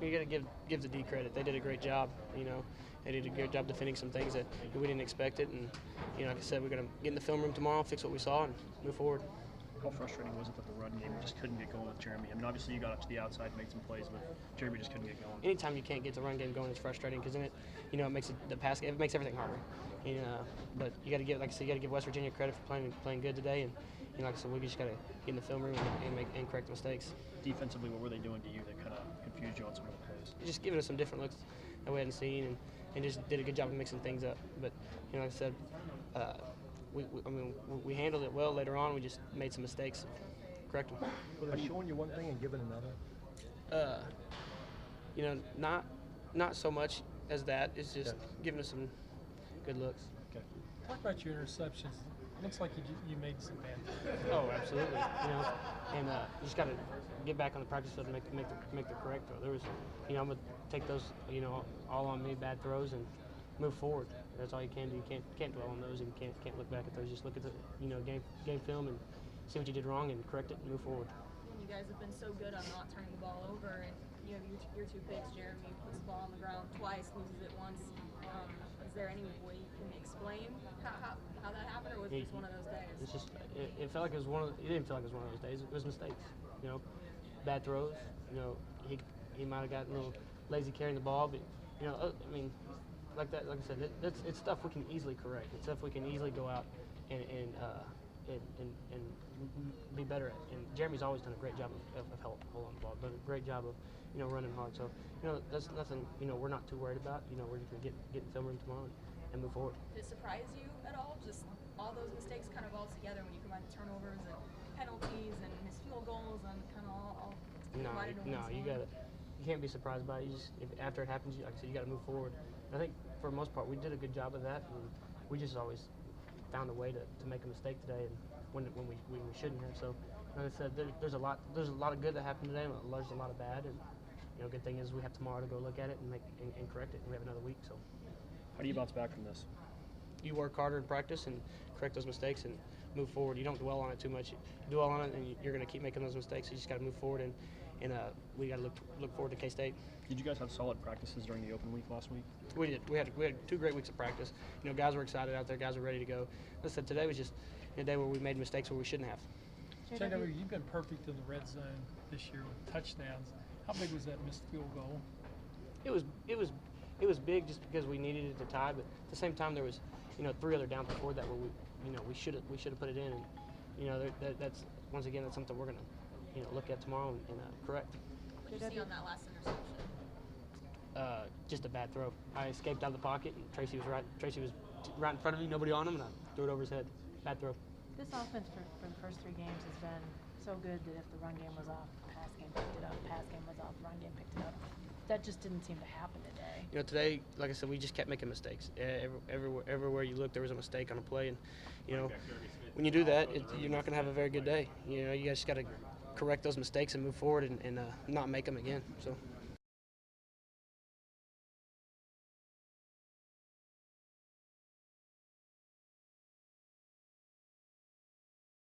You got to give the D credit. They did a great job. They did a great job defending some things that we didn't expect it. And like I said, we're going to get in the film room tomorrow, fix what we saw, and move forward. How frustrating was it that the run game just couldn't get going with Jeremy? I mean, obviously you got up to the outside, made some plays, but Jeremy just couldn't get going. Anytime you can't get the run game going, it's frustrating because then it makes the pass. It makes everything harder. But you got to give, like I said, you got to give West Virginia credit for playing good today. And like I said, we just got to get in the film room and correct the mistakes. Defensively, what were they doing to you that kind of confused you on some of the plays? Just giving us some different looks that we hadn't seen, and just did a good job of mixing things up. But like I said, we handled it well later on. We just made some mistakes. Correct them. Were they showing you one thing and giving another? Not so much as that. It's just giving us some good looks. Okay. Talk about your interceptions. It looks like you made some bad things. Oh, absolutely. And you just got to get back on the practice field and make the correct throw. There was, I'm gonna take those, all on me bad throws and move forward. That's all you can do. You can't dwell on those and can't look back at those. Just look at the game film and see what you did wrong and correct it and move forward. You guys have been so good on not turning the ball over, and your two picks, Jeremy puts the ball on the ground twice, loses it once. Is there any way you can explain how that happened, or was it just one of those days? It's just it felt like it was it didn't feel like it was one of those days. It was mistakes. Bad throws. He might have gotten a little lazy carrying the ball, but like that. Like I said, it's stuff we can easily correct. It's stuff we can easily go out and be better at. And Jeremy's always done a great job of holding the ball, but a great job of running hard. So that's nothing we're not too worried about. We're just gonna get in film room tomorrow and move forward. Did it surprise you at all? Just all those mistakes kind of all together when you combine the turnovers and penalties and missed field goals and kind of all combined into one you can't be surprised by it. After it happens, like I said, you got to move forward. And I think for the most part we did a good job of that, and we just always found a way to make a mistake today, and when we shouldn't have. So, like I said, there's a lot of good that happened today, and there's a lot of bad. And good thing is we have tomorrow to go look at it and correct it. And we have another week. So, how do you bounce back from this? You work harder in practice and correct those mistakes and move forward. You don't dwell on it too much. You dwell on it, and you're going to keep making those mistakes. You just got to move forward, and we got to look forward to K-State. Did you guys have solid practices during the open week last week? We did. We had 2 great weeks of practice. Guys were excited out there. Guys were ready to go. Like I said, today was just a day where we made mistakes where we shouldn't have. JW, you've been perfect in the red zone this year with touchdowns. How big was that missed field goal? It was big just because we needed it to tie, but at the same time there was 3 other downs before that where we should have put it in, and that's once again that's something we're gonna look at tomorrow and correct. What did you see on that last interception? Just a bad throw. I escaped out of the pocket, and Tracy was right in front of me, nobody on him, and I threw it over his head. Bad throw. This offense for the first 3 games has been so good that if the run game was off, the pass game picked it up. Pass game was off, run game picked it up. That just didn't seem to happen today. Today, like I said, we just kept making mistakes. Everywhere you look, there was a mistake on a play, and when you do that, you're not going to have a very good day. You guys just got to correct those mistakes and move forward and not make them again. So.